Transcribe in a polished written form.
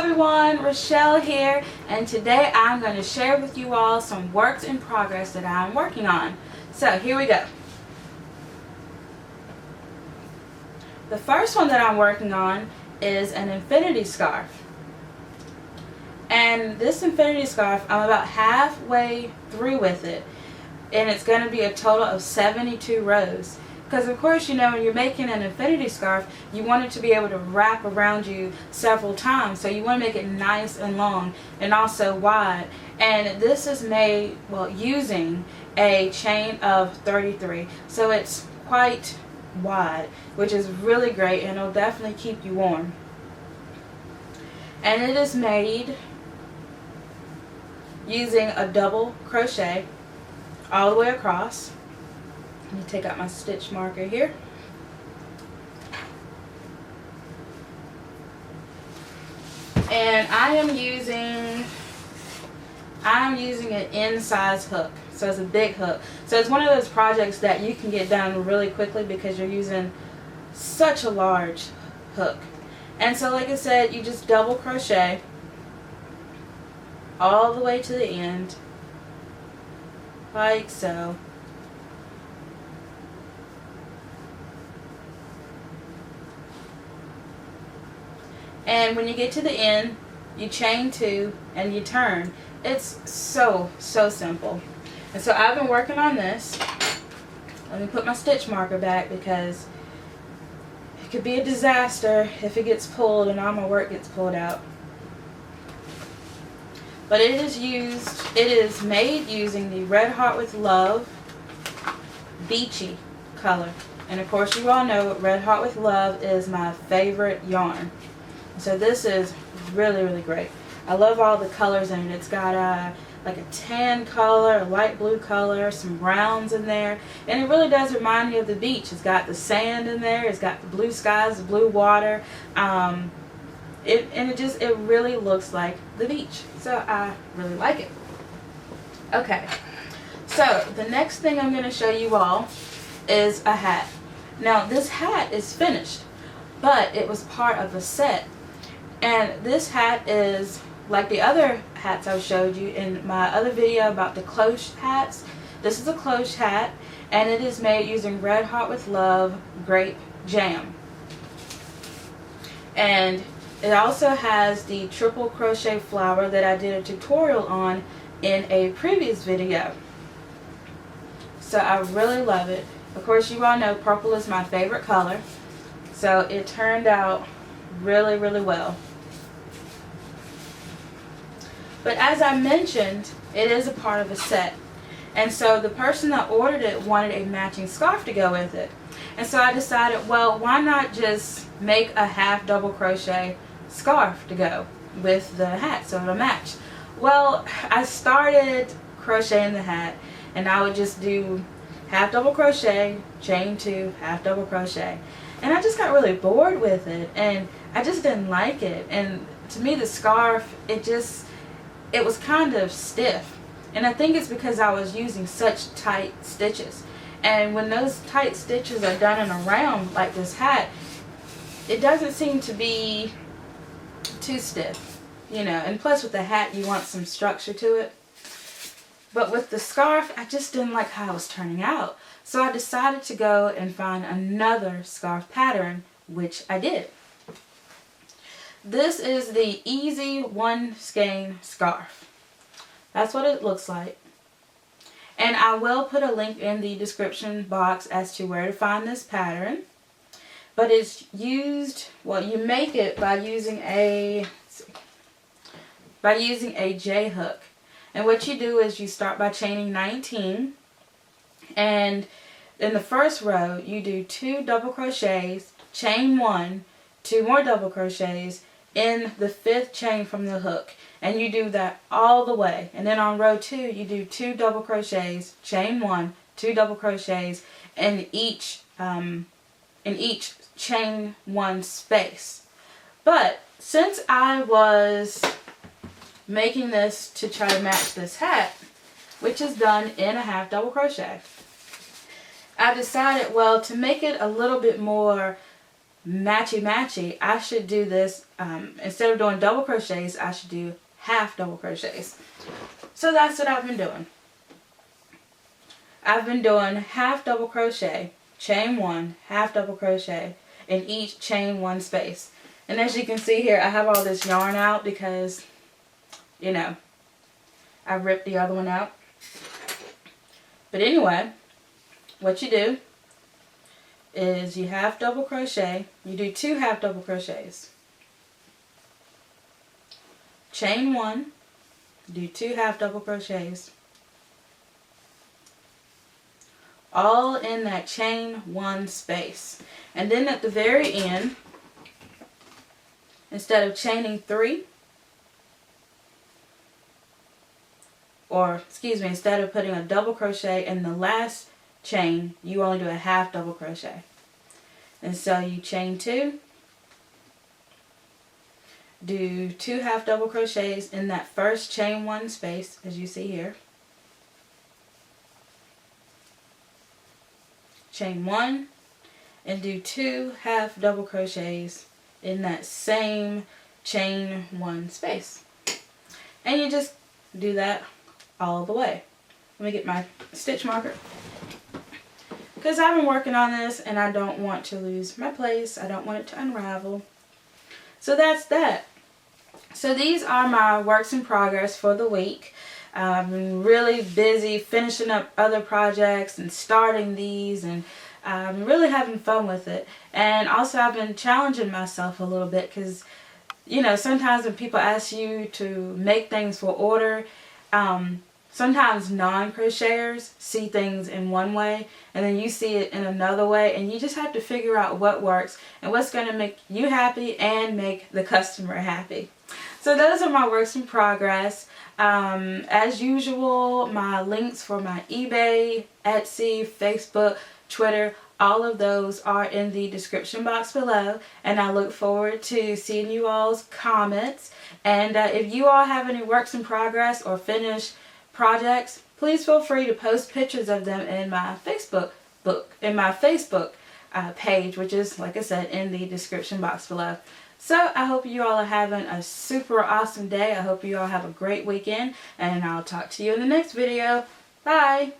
everyone, Rochelle here, and today I'm going to share with you all some works in progress that I'm working on. So here we go. The first one that I'm working on is an infinity scarf. And this infinity scarf, I'm about halfway through with it, and it's going to be a total of 72 rows. Because of course, you know, when you're making an infinity scarf, you want it to be able to wrap around you several times. So you want to make it nice and long and also wide. And this is made, well, using a chain of 33. So it's quite wide, which is really great, and it'll definitely keep you warm. And it is made using a double crochet all the way across. Let me take out my stitch marker here. And I'm using an in-size hook. So it's a big hook. So it's one of those projects that you can get done really quickly because you're using such a large hook. And so like I said, you just double crochet all the way to the end, like so. And when you get to the end, you chain two and you turn. It's so simple. And so I've been working on this. Let me put my stitch marker back because it could be a disaster if it gets pulled and all my work gets pulled out. But it is made using the Red Heart with Love Beachy color. And of course you all know Red Heart with Love is my favorite yarn. So this is really great. I love all the colors in it. It's got like a tan color, a light blue color, some browns in there, and it really does remind me of the beach. It's got the sand in there, it's got the blue skies, the blue water, it really looks like the beach. So I really like it. Okay, so the next thing I'm going to show you all is a hat. Now this hat is finished, but it was part of a set. And this hat is like the other hats I showed you in my other video about the cloche hats. This is a cloche hat, and it is made using Red Heart with Love Grape Jam. And it also has the triple crochet flower that I did a tutorial on in a previous video. So I really love it. Of course, you all know purple is my favorite color, so it turned out really well. But as I mentioned, it is a part of a set. And so the person that ordered it wanted a matching scarf to go with it. And so I decided, well, why not just make a half double crochet scarf to go with the hat so it'll match. Well, I started crocheting the hat, and I would just do half double crochet, chain two, half double crochet. And I just got really bored with it, and I just didn't like it. And to me, the scarf, it was kind of stiff. And I think it's because I was using such tight stitches. And when those tight stitches are done in a round like this hat, it doesn't seem to be too stiff, you know. And plus with the hat, you want some structure to it. But with the scarf, I just didn't like how it was turning out. So I decided to go and find another scarf pattern, which I did. This is the Easy One Skein Scarf. That's what it looks like. And I will put a link in the description box as to where to find this pattern. But it's used, well, you make it by using a J hook. And what you do is you start by chaining 19, and in the first row you do 2 double crochets, chain 1, 2 more double crochets in the 5th chain from the hook, and you do that all the way. And then on row 2 you do 2 double crochets, chain 1, 2 double crochets in each chain 1 space. But since I was making this to try to match this hat, which is done in a half double crochet, I decided, well, to make it a little bit more matchy, I should do this, instead of doing double crochets, I should do half double crochets. So that's what I've been doing. I've been doing half double crochet, chain 1, half double crochet in each chain 1 space. And as you can see here, I have all this yarn out because, you know, I ripped the other one out. But anyway, what you do is you half double crochet, you do 2 half double crochets, chain 1, do 2 half double crochets, all in that chain 1 space. And then at the very end, instead of chaining 3, or excuse me, instead of putting a double crochet in the last chain, you only do a half double crochet. And so you chain 2, do 2 half double crochets in that first chain 1 space, as you see here, chain 1, and do 2 half double crochets in that same chain 1 space. And you just do that all the way. Let me get my stitch marker, because I've been working on this and I don't want to lose my place. I don't want it to unravel. So that's that. So these are my works in progress for the week. I've been really busy finishing up other projects and starting these, and I'm really having fun with it. And also I've been challenging myself a little bit, because, you know, sometimes when people ask you to make things for order, sometimes non-crocheters see things in one way and then you see it in another way, and you just have to figure out what works and what's going to make you happy and make the customer happy. So those are my works in progress. As usual, my links for my eBay, Etsy, Facebook, Twitter, all of those are in the description box below, and I look forward to seeing you all's comments. And if you all have any works in progress or finished projects, please feel free to post pictures of them in my Facebook page, which is, like I said, in the description box below. So I hope you all are having a super awesome day. I hope you all have a great weekend, and I'll talk to you in the next video. Bye!